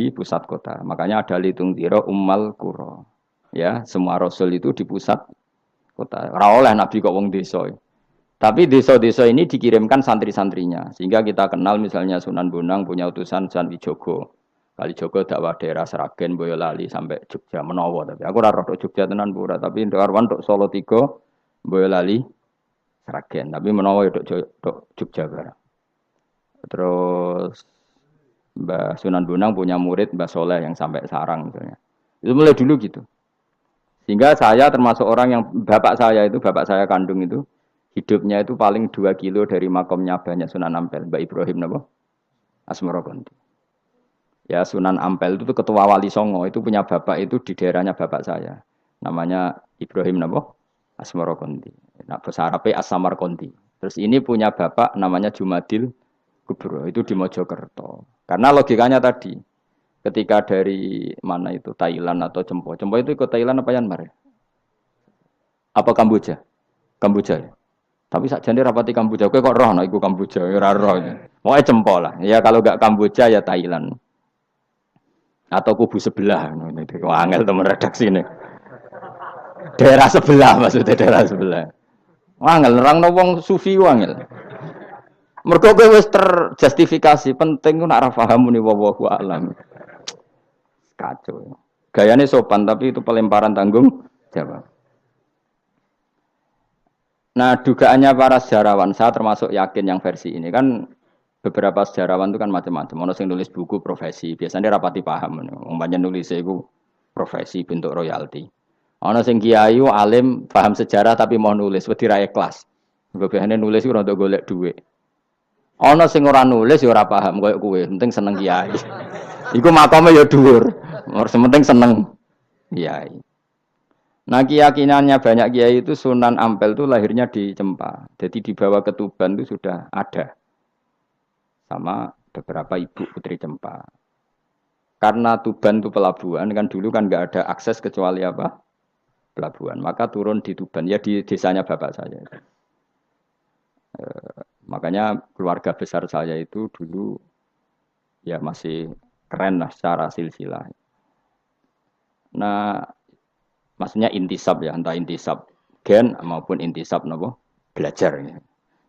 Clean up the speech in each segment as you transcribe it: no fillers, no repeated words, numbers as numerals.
di pusat kota. Makanya ada litung tiro ummal kuro. Ya, semua rasul itu di pusat kota. Ora oleh nabi kok wong desa. Tapi desa-desa ini dikirimkan santri-santrinya. Sehingga kita kenal misalnya Sunan Bonang punya utusan Sunan Wijogo. Kalijogo dakwah daerah Seragen, Boyolali sampai Jogja Menowo. Tapi aku ora rodo Jogja tenan pura. Tapi untuk Arwan untuk Solo 3, Boyolali, Seragen. Tapi Menowo ya untuk Jogja barang. Terus Mbah Sunan Bonang punya murid Mbah Soleh yang sampai Sarang misalnya. Itu mulai dulu gitu. Sehingga saya termasuk orang yang bapak saya kandung itu hidupnya itu paling 2 kilo dari makomnya banyak Sunan Ampel, Mbak Ibrahim napa? Asmara Konti. Ya Sunan Ampel itu ketua Wali Songo, itu punya bapak itu di daerahnya bapak saya. Namanya Ibrahim napa? Asmara Konti. Nah, bahasa Arabnya As-Samar Konti. Terus ini punya bapak namanya Jumadil Kubro, itu di Mojokerto. Karena logikanya tadi, ketika dari mana itu Thailand atau Cempo. Cempo itu ikut Thailand apa Myanmar? Apa Kamboja? Kamboja ya. Tapi sakjane rapati Kamboja, kowe kok roh nek iku Kamboja, ora roh. Pokoke Cempo lah. Ya kalau enggak Kamboja ya Thailand. Atau kubu sebelah. Wah, angel temen redaksi ini. Daerah sebelah maksudnya daerah sebelah. Angel nerangno wong sufi angel. Mergo kowe wis terjustifikasi, penting ku nek ora paham muni wallahu alam. Kacau. Gayane sopan tapi itu pelemparan tanggung jawab. Nah, dugaannya para sejarawan, saya termasuk yakin yang versi ini kan beberapa sejarawan itu kan macam-macam. Ono sing nulis buku profesi, biasanya rapati paham. Umpamanya nulis itu profesi bentuk royalti. Ono sing kiai alim paham sejarah tapi mau nulis wedi ra ikhlas. Biasane nulis iku rada golek dhuwit. Ono sing ora nulis ya ora paham koyo kowe, penting seneng kiai. Iku makome ya dhuwur. Penting seneng kiai. Nah keyakinannya banyak kiai itu Sunan Ampel itu lahirnya di Cempa. Jadi di bawah Ketuban itu sudah ada. Sama beberapa ibu putri Cempa. Karena Tuban itu pelabuhan, kan dulu kan nggak ada akses kecuali apa? Pelabuhan. Maka turun di Tuban, ya di desanya bapak saya. Makanya keluarga besar saya itu dulu ya masih keren lah secara silsilah. Nah, maksudnya intisab ya, entah intisab gen maupun intisab nopo belajar.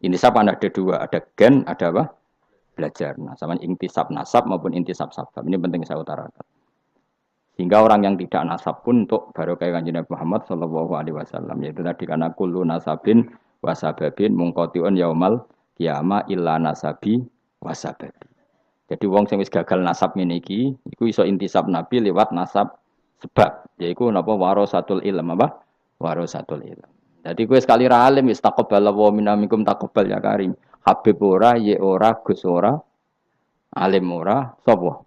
Intisab ada 2, ada gen, ada apa? Belajar. Nah, sama intisab nasab maupun intisab sabab. Ini penting saya utarakan. Sehingga orang yang tidak nasab pun untuk barokah Kanjeng Nabi Muhammad sallallahu alaihi wasallam, yaitu tadi karena kullu nasabin wasababin mungqatiun yaumal qiyamah illa nasabi wasababi. Jadi wong sing wis gagal nasab ngene iki iku iso intisab Nabi lewat nasab sebab, yaitu napa warasatul ilm apa? Warasatul ilm. Jadi kowe sekali ra alim wis taqabbal wa minamikum taqabbal ya karim. Habib ora, ye ora, Gus ora, alim ora, sapa?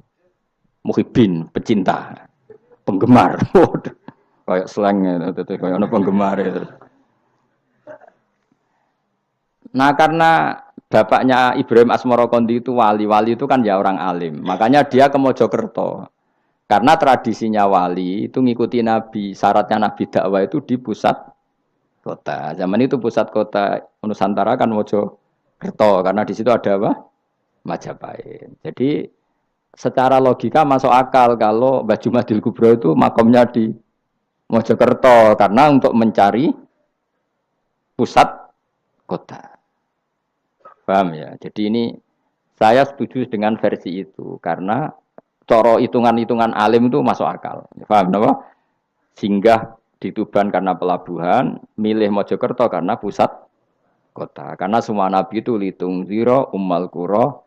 Muhibbin, pecinta, penggemar. Kayak slang itu kayak ana penggemar itu. Nah, karena bapaknya Ibrahim Asmara Konti itu wali itu kan ya orang alim. Makanya dia ke Mojokerto. Karena tradisinya wali itu ngikuti Nabi, syaratnya Nabi dakwah itu di pusat kota. Zaman itu pusat kota Nusantara kan Mojokerto, karena di situ ada apa? Majapahit. Jadi secara logika masuk akal kalau Mbah Jumadil Kubro itu makomnya di Mojokerto, karena untuk mencari pusat kota. Paham ya? Jadi ini saya setuju dengan versi itu, karena coro hitungan-hitungan alim itu masuk akal. Paham napa? Singgah di Tuban karena pelabuhan, milih Mojokerto karena pusat kota. Karena semua nabi itu litung ziro, ummal qura,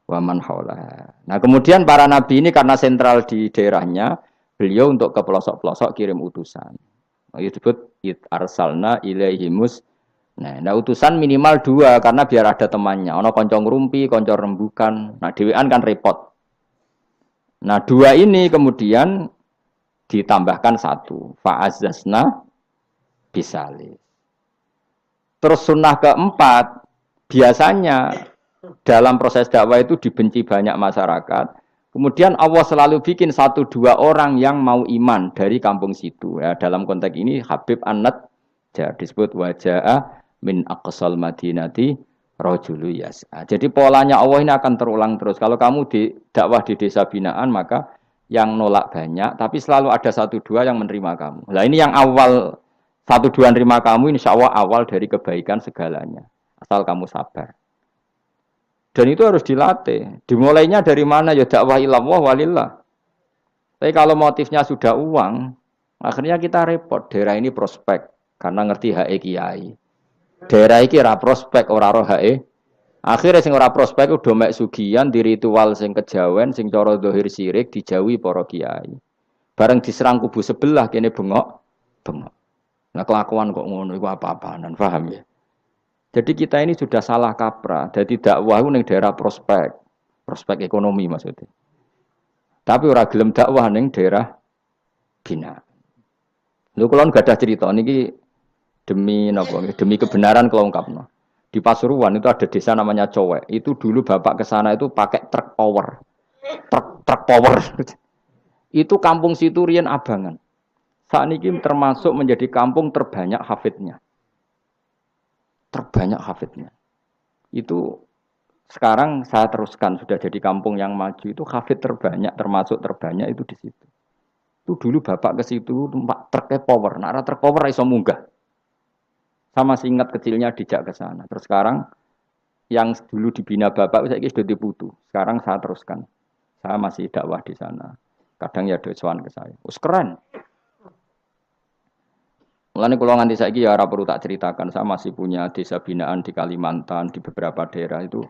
wa man haula. Nah, kemudian para nabi ini karena sentral di daerahnya, beliau untuk ke pelosok-pelosok kirim utusan. Itu disebut arsalna ilaihimus. Nah, utusan minimal 2 karena biar ada temannya. Ono konco ngrumpi, konco rembukan. Nah, dhewean kan repot. Nah, 2 ini kemudian ditambahkan 1. Fa'azzasna bisalis. Terus sunnah keempat, biasanya dalam proses dakwah itu dibenci banyak masyarakat. Kemudian Allah selalu bikin 1-2 orang yang mau iman dari kampung situ. Ya, dalam konteks ini Habib An-Najjar disebut wajah min aqsal madinati rajulu yas'a. Jadi polanya Allah ini akan terulang terus. Kalau kamu di dakwah di desa binaan, maka yang nolak banyak, tapi selalu ada satu dua yang menerima kamu. Nah ini yang awal satu dua menerima kamu, insya Allah awal dari kebaikan segalanya. Asal kamu sabar. Dan itu harus dilatih. Dimulainya dari mana? Ya dakwah ilallah walillah. Tapi kalau motifnya sudah uang, akhirnya kita repot. Daerah ini prospek karena ngerti HE kiai. Daerah ini ora prospek ora roh HE. Akhirnya sing ora prospek udah mek sugihan di ritual sing kejawen sing cara zahir sirik dijauhi para kiai. Bareng diserang kubu sebelah kene bengok. Nah kelakuan kok ngono iku apa-apaan, paham ya? Jadi kita ini sudah salah kaprah. Jadi dakwah ning daerah prospek ekonomi maksudnya. Tapi ora gelem dakwah ning daerah bina. Lho kula gak ada cerita niki demi napa? Demi kebenaran kula ungkapno. Di Pasuruan itu ada desa namanya Cowek. Itu dulu bapak ke sana itu pakai truk power. Truk power. Itu kampung situ riyen abangan. Saat ini termasuk menjadi kampung terbanyak hafidnya. Terbanyak hafidnya. Itu sekarang saya teruskan sudah jadi kampung yang maju itu hafid terbanyak termasuk terbanyak itu di situ. Itu dulu bapak ke situ numpak truk power. Nah, truk power iso munggah. Sama ingat kecilnya dijak ke sana. Terus sekarang yang dulu dibina bapak saya sudah diputu. Sekarang saya teruskan. Saya masih dakwah di sana. Kadang ya doawan ke saya. Us keren. Mulane kalau nganti saiki ya ora perlu tak ceritakan. Saya masih punya desa binaan di Kalimantan, di beberapa daerah itu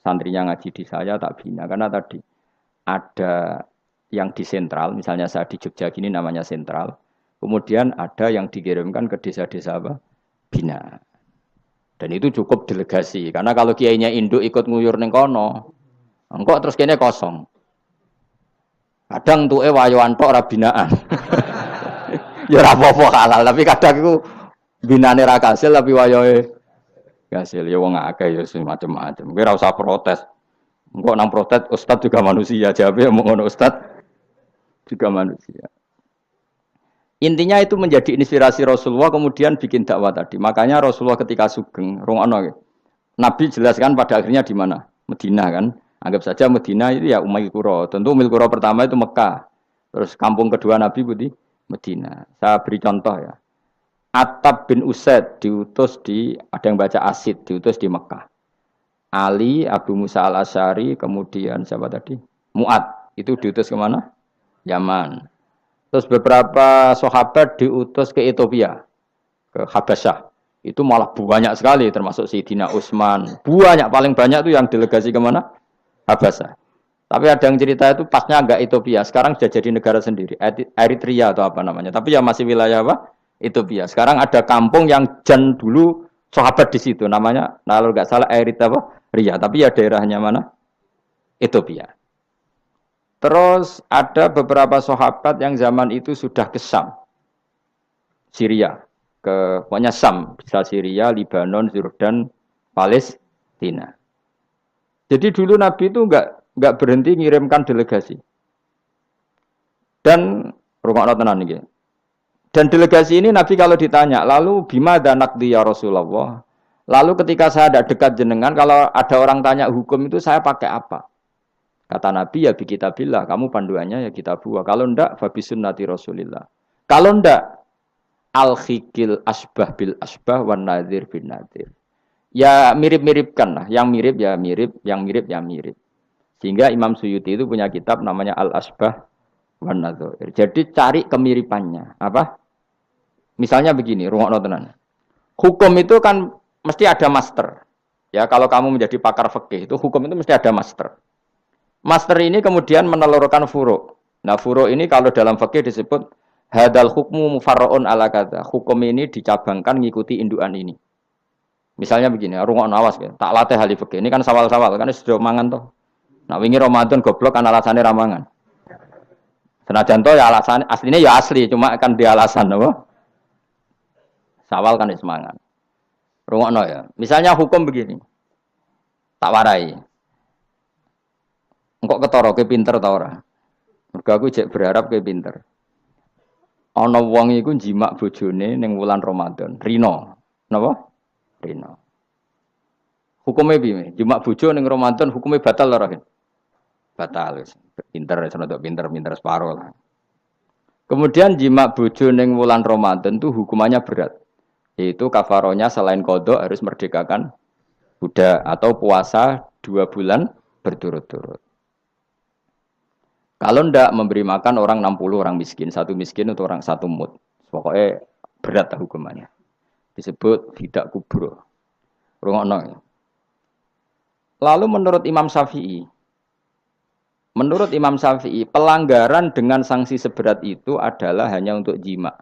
santrinya ngaji di saya tak bina karena tadi ada yang di sentral, misalnya saya di Jogja gini namanya sentral. Kemudian ada yang dikirimkan ke desa-desa apa? Bina. Dan itu cukup delegasi karena kalau kiainya induk ikut nguyur ning kono, engko terus kene kosong. Kadang tuke wayoan tok ora binaan. Ya ora apa-apa halal, tapi kadang iku binane ra kasil tapi wayohe kasil. Ya wong akeh ya macam-macam. Kowe ora usah protes. Engko nang protes ustaz juga manusia, jawabe omong ngono ustaz juga manusia. Intinya itu menjadi inspirasi Rasulullah kemudian bikin dakwah tadi. Makanya Rasulullah ketika sugeng, rungono Nabi jelaskan pada akhirnya di mana? Medina kan. Anggap saja Medina itu ya Umayyah Qura. Tentu Umayyah Qura pertama itu Mekah. Terus kampung kedua Nabi budi Medina. Saya beri contoh ya. Attab bin Usaid diutus di ada yang baca Asid diutus di Mekah. Ali, Abu Musa al-Asy'ari, kemudian siapa tadi? Mu'ad. Itu diutus ke mana? Yaman. Terus beberapa sahabat diutus ke Ethiopia, ke Habasyah. Itu malah banyak sekali, termasuk Sayyidina Utsman. Banyak, paling banyak itu yang delegasi kemana? Habasyah. Tapi ada yang cerita itu pasnya enggak Ethiopia. Sekarang sudah jadi negara sendiri. Eritrea atau apa namanya. Tapi ya masih wilayah apa? Ethiopia. Sekarang ada kampung yang jan dulu sahabat di situ. Namanya, kalau enggak salah Eritrea. Tapi ya daerahnya mana? Ethiopia. Terus ada beberapa sahabat yang zaman itu sudah ke Syam, Syria, ke pokoknya Syam, bisa Syria, Libanon, Yordan, Palestina. Jadi dulu Nabi itu enggak berhenti ngirimkan delegasi. Dan rumah tenan iki. Dan delegasi ini Nabi kalau ditanya, lalu bima danakdi ya Rasulullah. Lalu ketika saya ada dekat jenengan, kalau ada orang tanya hukum itu saya pakai apa? Kata Nabi ya bi kitabillah, kamu panduannya ya kitabullah. Kalau ndak fa bi sunnati Rasulillah. Kalau ndak al-khikil asbah bil asbah wan nadhir bin nadhir. Ya mirip-miripkan lah, yang mirip ya mirip, yang mirip ya mirip. Sehingga Imam Suyuti itu punya kitab namanya Al-Asbah wan Nadhir. Jadi cari kemiripannya. Apa? Misalnya begini, rungokno tenan. Hukum itu kan mesti ada master. Ya, kalau kamu menjadi pakar fikih itu hukum itu mesti ada master. Master ini kemudian menelurkan furu'. Nah, furu' ini kalau dalam fikih disebut hadal hukmu mufarra'un ala kadza. Hukum ini dicabangkan ngikuti indukan ini. Misalnya begini, rungokno awas ya. Tak latih ahli fikih. Ini kan sawal-sawal kan sudah mangan toh. Nah, wingi Ramadan goblok kan alasannya ramangan. Senajan toh ya alasan aslinya ya asli, cuma kan dia alasan apa? Sawal kan semangat. Rungokno ya. Misalnya hukum begini. Tak warai. Engkok ketara ke pinter ta ora? Mergo aku jek berharap ke pinter. Ana wong iku jimak bojone ning wulan Ramadan, rino. Napa? Rino. Hukume piye? Jimak bojo ning Ramadan hukume batal ora? Batal wis. Pinter, senodok pinter separuh lah. Kemudian jima bojo ning wulan Ramadan itu hukumannya berat. Yaitu kafaronya selain kodok harus merdekakan budak atau puasa 2 bulan berturut-turut. Kalau ndak memberi makan orang 60 orang miskin, satu miskin untuk orang satu mut. Pokoknya berat hukumannya. Disebut tidak kubro. Rungokno. Lalu menurut Imam Syafi'i, pelanggaran dengan sanksi seberat itu adalah hanya untuk jima.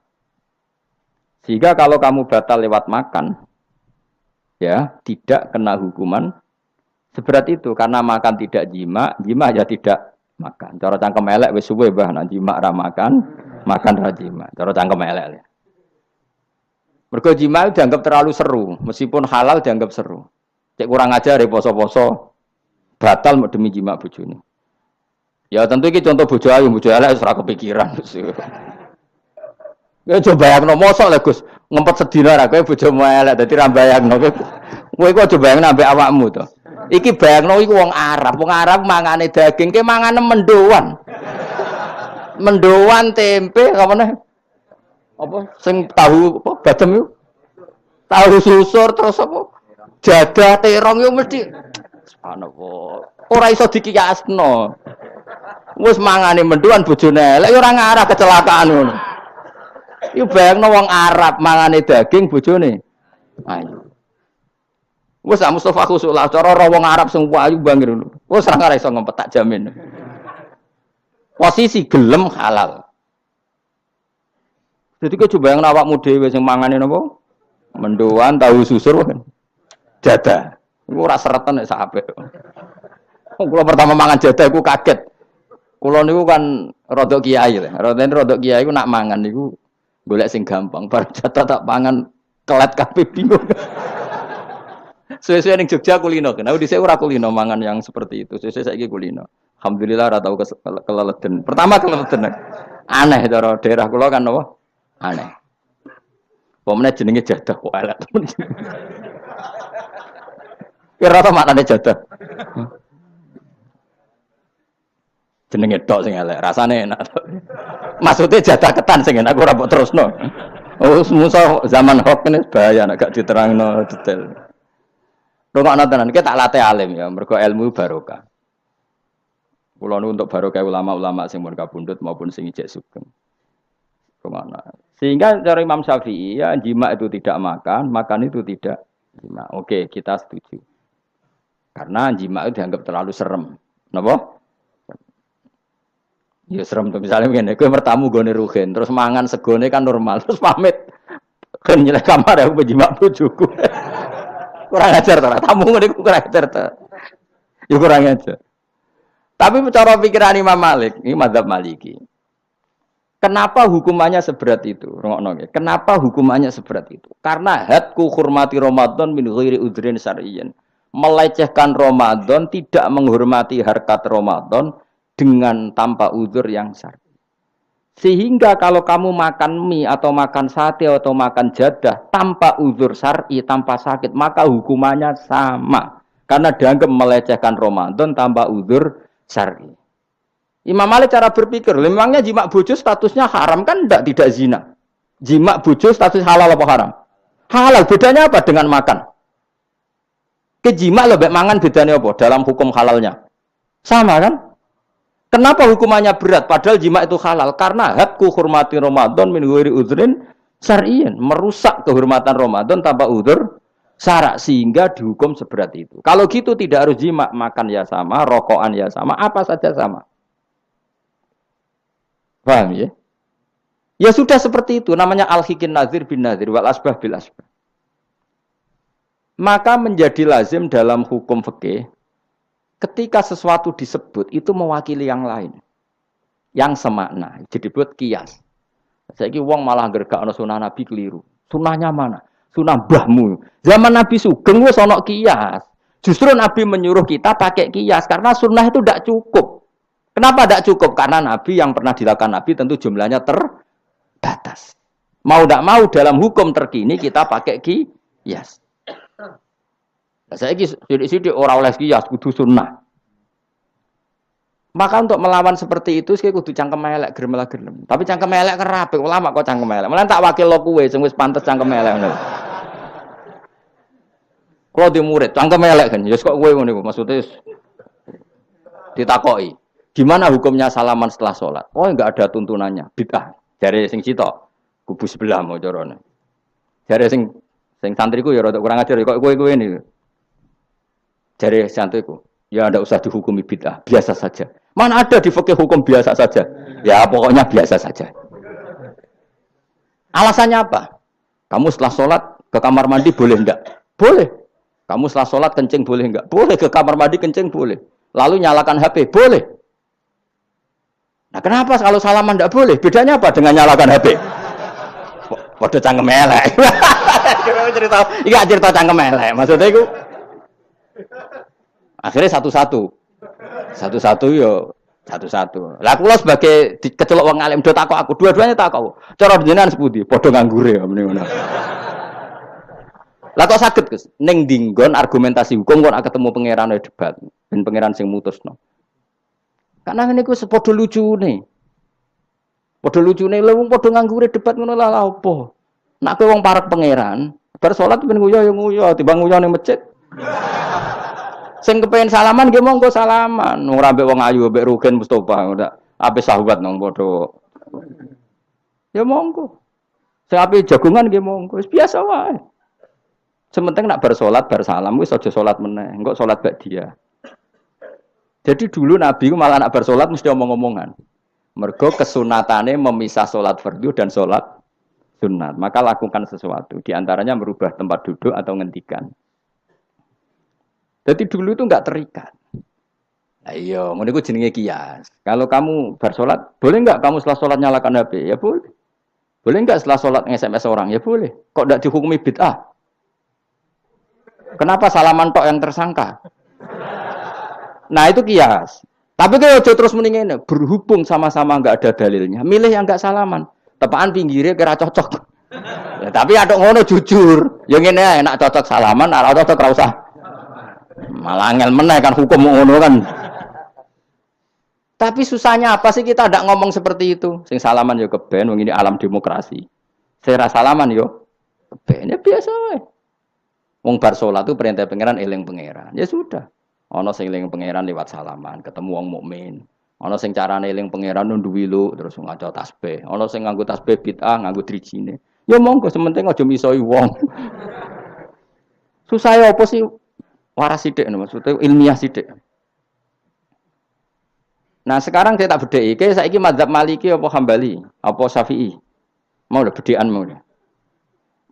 Sehingga kalau kamu batal lewat makan, ya tidak kena hukuman seberat itu karena makan tidak jima ya tidak makan. Cara cangkem elek wis suwe bah nang jima ra makan ra jima. Cara cangkem elek. Mergo jima dianggap terlalu seru, meskipun halal dianggap seru. Cek kurang ajar ya poso-poso batal demi jima bojone. Ya tentu iki contoh bojo ayu, bojo elek wis ora kepikiran. Ya coba bayangno mosok lho Gus, ngempet sedina ra kowe bojomu elek dadi ra bayangno. Kowe kok coba bayangno ambek awakmu to. Iki bayangno iku wong Arab mangane daging, ke mangane mendoan. Mendoan tempe apa meneh? Apa sing tahu apa badem yo? Tahu susur terus apa? Jadah terong yo mesti subhanallah. Ora iso dikiyasno. Wis mangane mendoan bojone elek yo ora ngarah kecelakaan ngono. Iku bayangno wong Arab mangane daging bojone ayu. Wes Mustafa khusuk lah cara wong Arab sing ayu bangir ngono. Wes ora iso ngempet tak jamin. Posisi gelem halal. Jadi kok coba yang awakmu dhewe sing mangane napa? Mendoan tahu susur kan. Jadah. Iku ora seretan nek sahabe. Kula pertama mangan jadah iku kaget. Kula niku kan rada kiai lho. Rada kiai iku nak mangan niku golek sing gampang. Bar jadah tak pangan kelet kabeh bingung. Sesuai ning Jogja kulino. Nah, dhisik ora kulino mangan yang seperti itu. Sesuai saiki kulino. Alhamdulillah ora tau keleleden. Pertama keleleden. Aneh cara daerah kula kan apa? Aneh. Pomene jenenge jadah kok elek temen. Kira ta maknane jadah. Jenenge tok sing elek, rasane enak. Maksudnya jadah ketan sing enak ora mbok terusno. Oh, musuh zaman hoax ini bahaya nek gak diterangno detail. Rungokno tenan, kita tak latih alim ya, mergo ilmu barokah. Kula nu untuk barokah ulama-ulama sing mun kabundut maupun sing ijek sugeng. Kemana? Sehingga cara Imam Syafi'i ya jima itu tidak makan itu tidak jima. Oke, kita setuju. Karena jima itu dianggap terlalu serem. Napa? Ya serem tuh misalnya ngene, kowe bertamu gone rugen, terus mangan segone kan normal, terus pamit kan nyelek kamar aku jima bojoku. Kurang ajar to, tamu ngene kurang ajar to. Ya kurang ajar. Tapi cara pikiran Imam Malik, ini mazhab Maliki. Kenapa hukumannya seberat itu? Rungokno nggih. Kenapa hukumannya seberat itu? Karena hadku hurmati Ramadan min ghairi udhrin syar'iyyin. Melecehkan Ramadan, tidak menghormati harkat Ramadan dengan tanpa uzur yang syar'i. Sehingga kalau kamu makan mie atau makan sate atau makan jadah tanpa uzur syar'i, tanpa sakit, maka hukumannya sama. Karena dianggap melecehkan Ramadan tanpa uzur syar'i. Imam Malik cara berpikir, memangnya jima bojo statusnya haram kan tidak zina. Jima bojo status halal apa haram? Halal, bedanya apa dengan makan? Kejima lebih mangan bedanya apa dalam hukum halalnya? Sama kan? Kenapa hukumannya berat padahal jima itu halal? Karena hadku hurmati Ramadan min ghairi udhrin syar'iyyin, merusak kehormatan Ramadan tanpa uzur syara' sehingga dihukum seberat itu. Kalau gitu tidak harus jima, makan ya sama, rokokan ya sama, apa saja sama. Paham ya? Ya sudah seperti itu, namanya al-hikin nazir bin nazir wal asbah bil asbah. Maka menjadi lazim dalam hukum fikih ketika sesuatu disebut itu mewakili yang lain, yang semakna, jadi buat kias. Saiki wong malah gergakno sunah Nabi keliru. Sunahnya mana? Sunah mbahmu. Zaman Nabi Sugeng wis ana kias. Justru Nabi menyuruh kita pakai kias karena sunnah itu tidak cukup. Kenapa tidak cukup? Karena Nabi yang pernah dilakukan Nabi tentu jumlahnya terbatas. Mau tidak mau dalam hukum terkini kita pakai kias. Nah, saya ini sidik-sidik orang oleh kias kudu sunnah. Maka untuk melawan seperti itu saya kudu cangkem elek gerem. Tapi cangkem elek kan rapi, ulama kok cangkem elek. Malah tak wakil lo kowe sing wis pantes cangkem elek ngono. Kalau di murid cangkem elek kan, ya kok kowe ngono iku maksudnya ditakoki. Gimana hukumnya salaman setelah sholat? Oh enggak ada tuntunannya, bid'ah. Jare sing sitok kubu sebelah mau carane. Jare sing santriku ya rada kurang ajar kok kowe ini. Jare santriku, ya ndak usah dihukumi bid'ah, biasa saja. Mana ada di fikih hukum biasa saja? Ya pokoknya biasa saja. Alasannya apa? Kamu setelah sholat ke kamar mandi boleh enggak? Boleh. Kamu setelah sholat kencing boleh enggak? Boleh. Ke kamar mandi kencing boleh. Lalu nyalakan HP boleh. Nah kenapa kalau salaman enggak boleh? Bedanya apa dengan nyalakan HP? Waduh cangkem elek. Cerita cangkem elek. Maksudnya itu akhirnya satu-satu yo satu-satu. Lah kula sebagai kecelok wong alim do takok aku, dua-duanya takok. Cara jenengan sepundi? Padha nganggure ya mrene ngono. Lah kok saged Gus ning dinggon argumentasi hukum kok ketemu pangeran debat, ben pangeran sing mutusno. Karena niku sepadha lucune. Padha lucune lha wong padha nganggure debat ngono lah apa? Nek kowe wong parek pangeran, bar salat ben nguyo ya nguyo, timbang nguyo ning masjid. Sing kepengin salaman nggih monggo salaman. Ora mbek wong ayu mbek Rugen Mustofa ndak ape sahabat nang padha. Ya monggo. Sing ape jagungan nggih monggo. Wis biasa wae. Sementing nak bar salat bar salam wis aja salat meneh. Engko salat bak dia. Jadi dulu Nabi ku malah nak bar salat mesti omong-omongan. Mergo kesunatane memisah salat fardu dan salat sunat. Maka lakukan sesuatu. Di antaranya merubah tempat duduk atau ngendikan. Jadi dulu itu enggak terikat. Ayo, ngono iku jenenge kias. Kalau kamu bersolat, boleh enggak kamu setelah solat nyalakan HP? Ya boleh. Boleh enggak setelah solat nge-SMS orang? Ya boleh. Kok enggak dihukumi bid'ah? Kenapa salaman tok yang tersangka? Nah, itu kias. Tapi kalau terus muni ngene, berhubung sama-sama enggak ada dalilnya, milih yang enggak salaman. Tepaan pinggirnya kira cocok. Ya, tapi ada ngono jujur. Yang ngene enak cocok salaman, ora cocok ora usah. Malah angel meneh kan hukum ngono kan. Tapi susahnya apa sih kita tidak ngomong seperti itu? Sing salaman yo keben wong ini alam demokrasi. Saya salaman yo keben ya biasa wae. Wong bar salat itu perintah pangeran eling pangeran. Ya sudah. Ana sing eling pangeran lewat salaman, ketemu wong mukmin. Ana sing carane eling pangeran nundu wilu terus ngaca tasbih. Ana sing nganggo tasbih bid'ah, nganggo drijine. Ya monggo sementing aja misoi wong. Susah ya apa sih? Waras sidik maksudnya ilmiah sidik. Nah sekarang saya tak bedai, kayak saya ini mazhab Maliki apa Hambali, apa Syafi'i, mau udah bedean mau udah.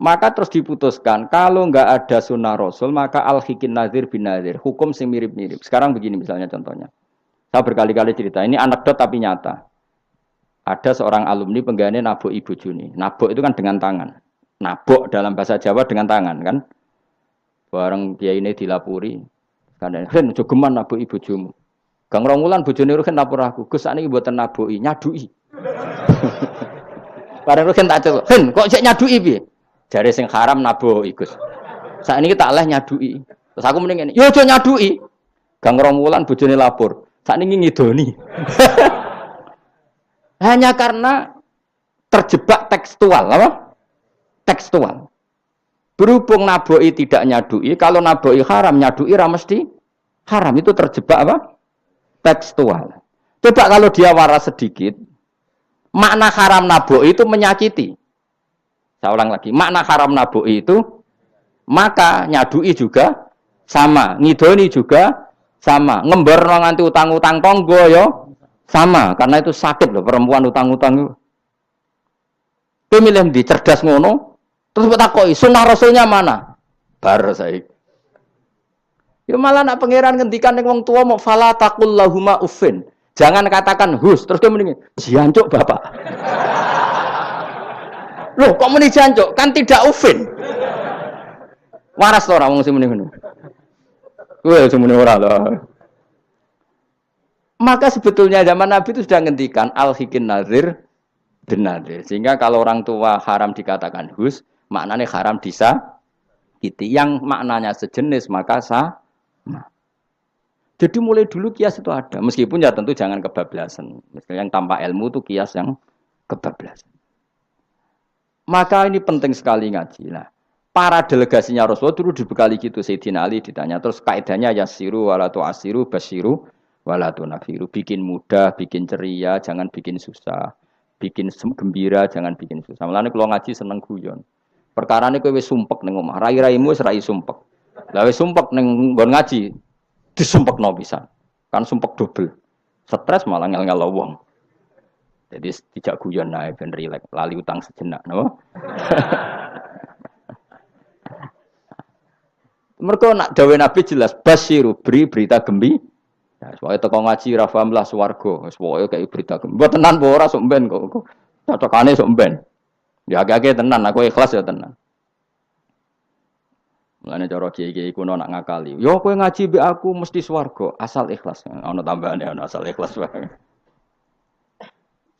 Maka terus diputuskan kalau nggak ada sunnah Rasul maka al-hikin nazir bin nazir, hukum sing mirip-mirip. Sekarang begini misalnya contohnya, saya berkali-kali cerita, ini anekdot tapi nyata. Ada seorang alumni penggaweane nabok ibu Juni, nabok itu kan dengan tangan, nabok dalam bahasa Jawa dengan tangan kan. Bareng kiai ini dilapuri, kandang, "Hen, jogeman nabuki bojomu." Gang Rongulan bojone Rugen lapor aku, "Gus sakniki mboten nabuki, nyaduki." Bareng Rugen tak celuk, "Hen, kok cek nyaduki piye?" Jare sing haram nabuki, Gus. Sakniki tak leh nyaduki. Terus aku mending ngene, "Yo aja nyaduki." Gang Rongulan bojone lapor, "Sakniki ngidoni." Hanya karena terjebak tekstual, apa? Tekstual. Berhubung naboi tidak nyadui, kalau naboi haram nyadui ra mesti haram, itu terjebak apa? Tekstual. Coba kalau dia waras sedikit, makna haram naboi itu menyakiti. Saya ulang lagi, makna haram naboi itu maka nyadui juga sama, ngidoni juga sama, ngemborno nganti utang-utang tonggo yo sama, karena itu sakit loh perempuan utang-utang. Kowe milih ndi cerdas ngono? Terus takoi, sunnah rasulnya mana? Bar saya. Ya malah nak pangeran ngendikan ning wong tua mau fala taqul lahuma uffin. Jangan katakan hus, terus dia mendingin jancuk bapak. Loh, kok muni jancuk? Kan tidak uffin. Waras to ora wong sing muni ngono. Kowe sing muni ora lho. Maka sebetulnya zaman Nabi itu sudah ngendikan al-hikin nazir bin nazir. Sehingga kalau orang tua haram dikatakan hus, maknanya haram disakiti. Yang maknanya sejenis maka sama. Jadi mulai dulu kias itu ada, meskipun ya tentu jangan kebablasan. Misalnya yang tanpa ilmu itu kias yang kebablasan. Maka ini penting sekali ngaji. Nah, para delegasinya Rasulullah dulu dibekali gitu. Sayyidina Ali ditanya, terus kaidahnya yasiru wala tu'asiru basiru wala tunafiru. Bikin mudah, bikin ceria, jangan bikin susah. Bikin gembira, jangan bikin susah. Mulane kalau ngaji seneng guyon. Perkara ini kowe wis sumpek ning omah, rai-raimu wis rai sumpek. Lah wis sumpek ning nggon ngaji, disumpekno pisan. Kan sumpek dobel. Stres malah ngel-ngel wong. Jadi tidak guyon naik ben rileks, lali utang sejenak, no? Mereka nak dawe Nabi jelas basiru beri berita gembira. Ya, soalnya teko ngaji ra paham lah swarga, soalnya kayak berita gembira. Mbok tenan apa ora sok ben kok. Cocokane sok ben. Ya agak-agak tenan, aku ikhlas ya tenan. Mulane cara kiai-kiai kuno nak ngakali. Yo kowe ngaji mbek aku mesti swarga, asal ikhlas. Ana tambahane ana asal ikhlas wae.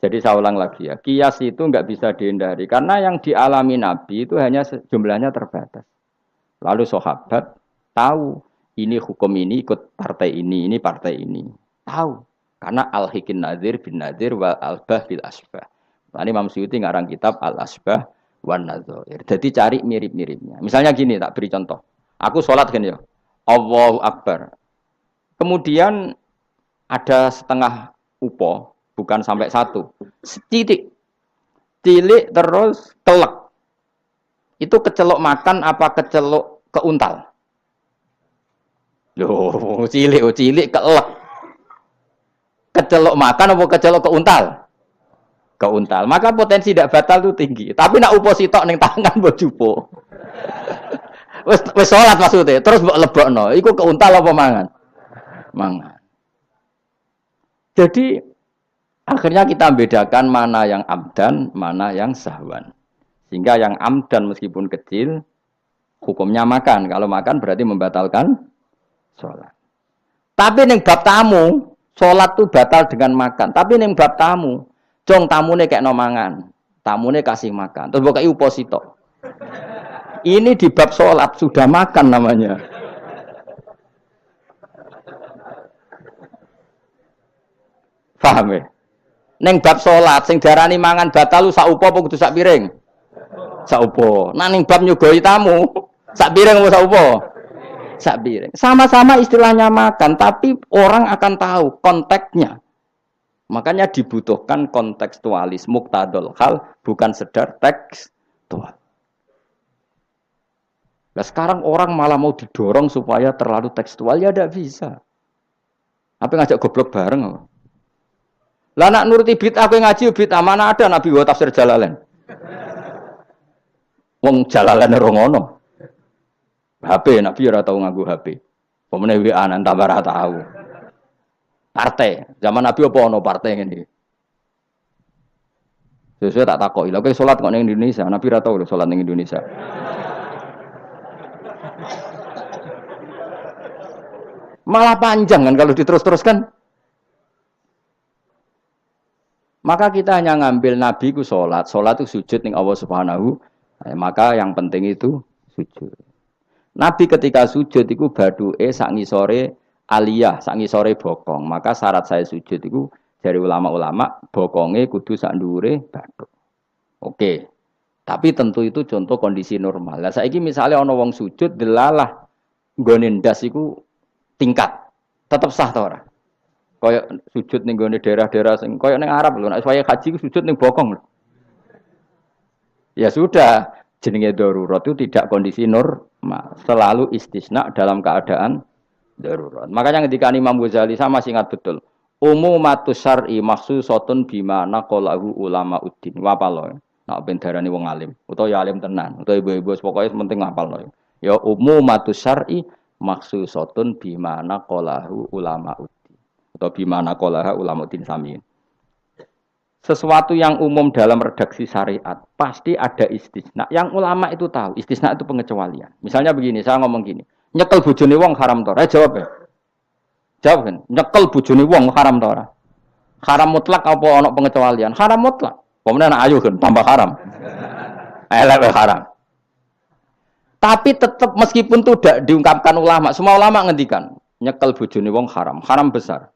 Jadi saya ulang lagi ya, kias itu nggak bisa dihindari karena yang dialami Nabi itu hanya jumlahnya terbatas. Lalu sahabat tahu ini hukum ini ikut partai ini partai ini. Tahu karena al-hikin nadir bin nadir wal albah bil asbah. Tadi Imam Suyuti ngarang kitab al-asbah wan nadzair. Jadi cari mirip-miripnya. Misalnya gini, tak beri contoh. Aku sholat kan ya, Allahu Akbar. Kemudian ada setengah upo. Bukan sampai satu. Titik. Cilik terus kelek. Itu kecelok makan apa kecelok keuntal? Loh, cilik kelek. Kecelok makan apa kecelok keuntal? Keuntal. Maka potensi tidak batal itu tinggi. Tapi nak upo sitok ning tangan mbok jupo. Wis salat maksudnya. Terus mbok lebokno. Iku keuntal apa mangan? Mangan. Jadi akhirnya kita bedakan mana yang amdan, mana yang sahwan. Sehingga yang amdan meskipun kecil, hukumnya makan. Kalau makan berarti membatalkan sholat. Tapi ning bab tamu, sholat itu batal dengan makan. Tapi ning bab tamu, jong tamune kayak nomangan. Tamune kasih makan. Terus bukai uposito. Ini di bab sholat sudah makan namanya. Paham ya? Neng bab salat sing diarani mangan batal sak upo apa kudu sak piring? Sak upo. Nah ning bab nyugoi tamu, sak piring apa sak upo? Sak piring. Sama-sama istilahnya makan, tapi orang akan tahu konteksnya. Makanya dibutuhkan kontekstualis muqtadul hal, bukan sekedar tekstual. Nah sekarang orang malah mau didorong supaya terlalu tekstual, ya tidak bisa. Apa ngajak goblok bareng? Lah nak nuruti bid'ah kowe ngaji bid'ah mana ada Nabi wa tafsir Jalalain. Wong Jalalain ora ngono. HP Nabi ora tau nganggo HP. Pemene WA nang tambah ora tau. Partai, zaman Nabi apa ono partai ngene iki. Sesuai tak takoki. Lha kowe salat kok ning Indonesia, Nabi ora tau lho salat ning Indonesia. Malah panjang kan kalau diterus-teruskan. Maka kita hanya ngambil Nabi ku sholat itu sujud ning Allah Subhanahu. Maka yang penting itu sujud. Nabi ketika sujud itu baduke sak ngisore aliyah, sak ngisore bokong. Maka syarat saya sujud itu dari ulama-ulama bokonge kudu sak ndhuure bathuk. Oke. Tapi tentu itu contoh kondisi normal. Lah saiki misalnya ana wong sujud delalah nggone ndas iku tingkat. Tetap sah ta ora? Kayak sujud ning gone daerah-daerah sing kayak ning Arab lho, nek saya haji sujud ning bokong lho. Ya sudah, jenenge darurat itu tidak kondisi normal, selalu istisna dalam keadaan darurat. Makanya ketika Imam Ghazali saya masih ingat betul. Umumatus syar'i makhsusatun bima naqalahu ulama uddin. Wapalo. Nek ben darani wong alim, utawa ya alim tenan, utawa ibu-ibu pokoke penting ngapalno. Ya umumatus syar'i makhsusatun bima naqalahu ulama uddin. Atau bimana qolaha ulamaudin samiin. Sesuatu yang umum dalam redaksi syariat pasti ada istisna. Yang ulama itu tahu, istisna itu pengecualian. Misalnya begini, saya ngomong gini, nyekel bojone wong haram ta ora? Jawab ya. Jawab kan, nyekel bojone wong haram ta ora? Haram mutlak apa ana pengecualian? Haram mutlak. Pemene anak ayu kan tambah haram. Elek haram. Tapi tetap meskipun itu tidak diungkapkan ulama, semua ulama ngendikan nyekel bojone wong haram, haram besar.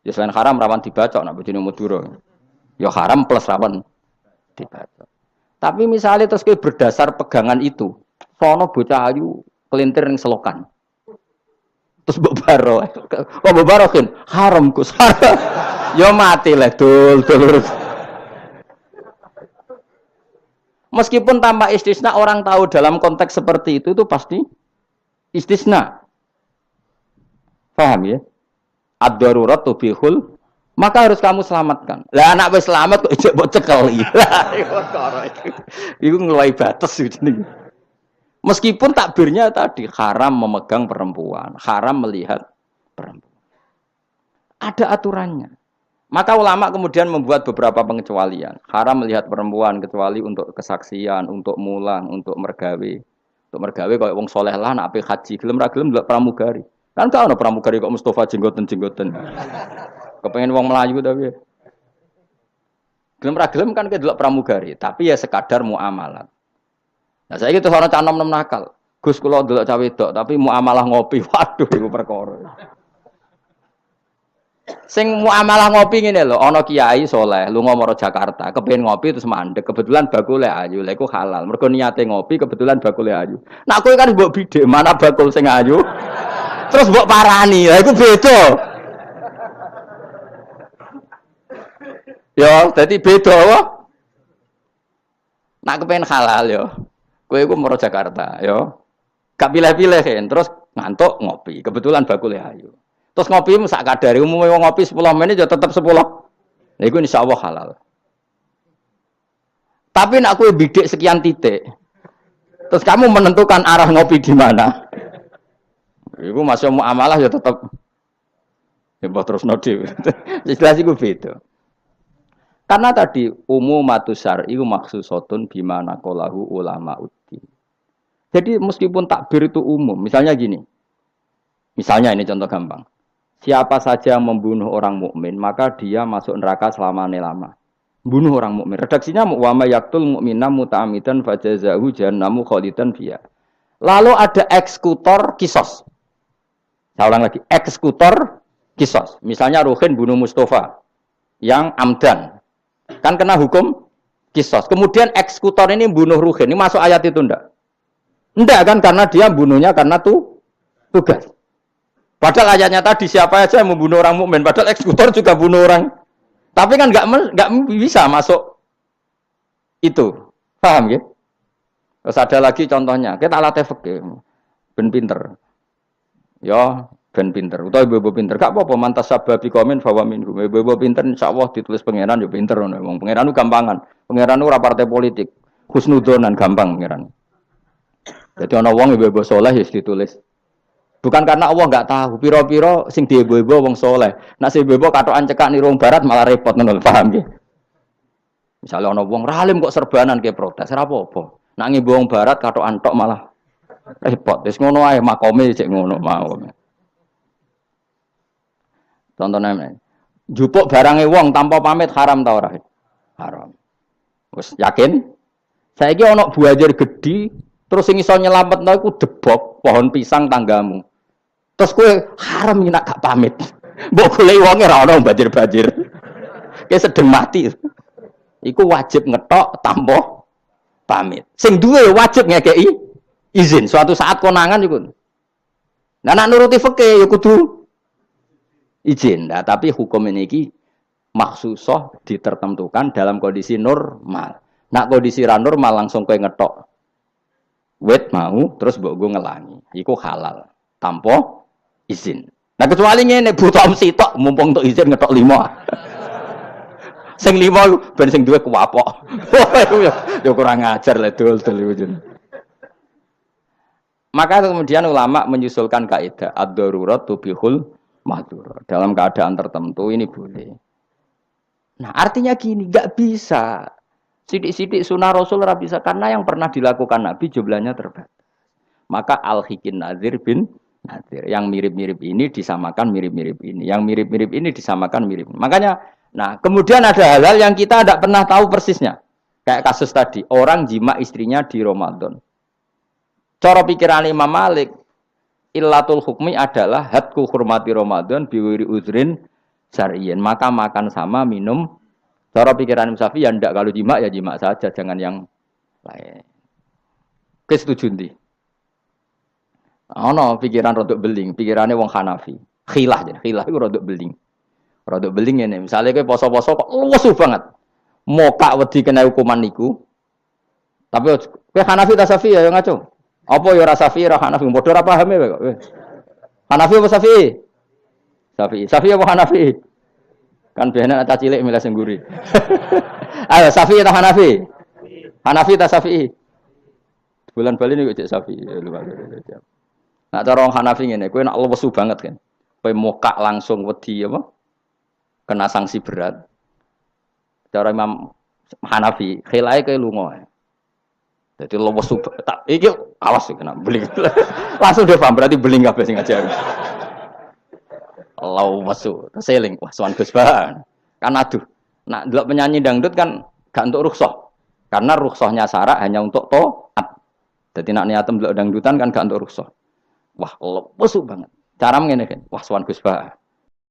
Ya selain haram rawan dibacok nek bojone Madura. Ya haram plus rawan dibacok. Tapi misalnya terus kowe berdasar pegangan itu, sono bocah ayu kelintir ning selokan. Terus mbok baro. Kok mbok barokin? Haram Gus. Ya mati lah dul. Meskipun tanpa istisna orang tahu dalam konteks seperti itu pasti istisna. Paham ya? Ad-darurat tubihul, maka harus kamu selamatkan. Lah anak wis selamat kok ijek mbok cekel iki. Iku ngeluai batas jenenge. Meskipun takbirnya tadi haram memegang perempuan, haram melihat perempuan. Ada aturannya. Maka ulama kemudian membuat beberapa pengecualian. Haram melihat perempuan kecuali untuk kesaksian, untuk mulang, untuk mergawe. Untuk mergawe kaya wong saleh lah nek ape haji, gelem ra gelem ndelok pramugari. Kan gak ono pramugari kok Mustafa jenggoten-jenggoten. Kepengen wong Melayu tapi gelem ra gelem kan ke delok pramugari, tapi ya sekadar muamalat. Nah saiki terus ana cah nom-nom nakal. Gus kula delok cah wedok tapi muamalah ngopi. Waduh iku perkara. Sing muamalah ngopi ngene lho, ana kiai saleh lunga maro Jakarta, kepengin ngopi terus mandek, kebetulan bakule ayu. Lha iku halal. Mergo niate ngopi kebetulan bakule ayu. Nak kowe kan mbok bidhek, mana bakul sing ayu? Terus mbok parani. Lah iku beda. Ya, dadi beda wae. Nak kepengin halal ya. Kowe iku maro Jakarta, ya. Gak pilih-pilih kan, terus ngantuk ngopi. Kebetulan bakule ayu. Terus ngopi sak kadare umume wong ngopi 10 menit ya tetep 10. Lha iku insyaallah halal. Tapi nek kowe bidik sekian titik. Terus kamu menentukan arah ngopi di mana? Iku masuk muamalah ya tetep ya terus nodi. Jelas iku beda. Karena tadi umumatus syar'i iku maksusatun bimana qalahu ulama uddin. Jadi meskipun takbir itu umum, misalnya gini. Misalnya ini contoh gampang. Siapa saja yang membunuh orang mukmin, maka dia masuk neraka selama-lama. Bunuh orang mukmin. Redaksinya wa may yaqtul mu'mina muta'ammidan fajazahu jahannamu khalidan fiha. Lalu ada eksekutor kisos. Saya ulang lagi, eksekutor kisos. Misalnya Ruhin bunuh Mustafa yang amdan. Kan kena hukum kisos. Kemudian eksekutor ini bunuh Ruhin. Ini masuk ayat itu enggak? Enggak kan, karena dia bunuhnya karena tugas. Padahal ayatnya tadi siapa aja yang membunuh orang mukmin, padahal eksekutor juga bunuh orang. Tapi kan enggak bisa masuk itu. Paham ya? Terus ada lagi contohnya, kita latih fikih. Ben pinter. Ya, ben pinter. Utawa ibu-ibu pinter. Gak apa-apa mantas sababi komen bahwa minhum. Ibu-ibu pinter insyaallah ditulis pangeran yo pinter ngono. Wong pangeran ku gampangan. Pangeran ora partai politik. Husnudzon gampang pangeran. Jadi ana wong ibu-ibu saleh wis ditulis. Bukan karena Allah enggak tahu, piro-piro sing diibu-ibu wong saleh. Nek sing ibu-ibu katokan cekak niru wong barat malah repot ngono, paham nggih? Misale ana wong ralim kok serbanan ke protes, ora apa-apa. Nek ngibu wong barat katokan tok malah repot. Wis ngono ae makome cek ngono mau. Contohnya men. Jupuk barange wong tanpa pamit haram ta ora? Haram. Wis yakin? Saiki ana buajar gedhi terus sing iso nyelametno iku debok pohon pisang tanggamu. Terus kowe haram nek gak pamit. Mbok goleki wonge ora ana banjir-banjir. Ki sedeng mati. Iku wajib ngetok tanpa pamit. Sing duwe wajib ngekeki izin. Suatu saat konangan iku. Nah nek nuruti fikih ya kudu izin. Nah, tapi hukum ini iki maksusah ditertentukan dalam kondisi normal. Nak kondisi ra normal langsung kowe ngetok wet mau terus mbok go ngelangi. Iku halal tanpa izin. Nah kecuali ngene butuh sitok mumpung untuk izin ngetok 5. Sing 5 ben sing duwe kuwapok. Ya kurang ajar le dul iku. Maka kemudian ulama menyusulkan kaidah ad-darurat tubihul mahdzur. Dalam keadaan tertentu ini boleh. Nah, artinya gini, enggak bisa. Sidik-sidik sunah Rasul ora bisa karena yang pernah dilakukan Nabi jumlahnya terbatas. Maka al-hikin nazir bin nazir. Yang mirip-mirip ini disamakan mirip-mirip ini. Yang mirip-mirip ini disamakan mirip. Makanya, nah kemudian ada hal-hal yang kita tidak pernah tahu persisnya. Kayak kasus tadi, orang jima istrinya di Ramadan. Cara pikiran Imam Malik, illatul hukmi adalah hadku hurmati Ramadan biwiri uzrin syar'iyyin. Maka makan sama minum. Cara pikiran Imam Syafi'i ya ndak, kalau jima ya jima saja, jangan yang lain. Kesetuju ndi? Ono pikiran rodok beling, pikirannya wong Hanafi. Khilah iku rodok beling. Rodok beling ngene, misale kowe poso-poso kok luwes banget. Mokak wedi kena hukuman niku. Tapi kowe Hanafi ta Syafi'i ya ngaco. Apa ya ora Syafi'i ora Hanafi, padha ora paham ya kok. Hanafi apa Syafi'i? Syafi'i apa Hanafi? Kan biasanya anak cilik milih sengguri. Ayo Syafi'i atau Hanafi? Hanafi atau Syafi'i? Bulan Bali ini cek Syafi'i. Nah cara orang Hanafi ini, kue nak lesu banget kan. Kue mokak langsung wedi apa? Kena sanksi berat. Cara Imam Hanafi, khilai kue lungo. Jadi lesu tak. Iki awas kena beling. Langsung dia paham berarti beling kabeh sing ngajar. Allah masuk, seling, wah sowan Gus Bahan. Kan aduh, nak delok penyanyi dangdut kan gak untuk rukhsah. Karena rukhsahnya syarak hanya untuk taat. Jadi nak niatem delok dangdutan kan gak untuk rukhsah. Wah, Allah masuk banget. Cara ngene kan, wah sowan Gus Bahan.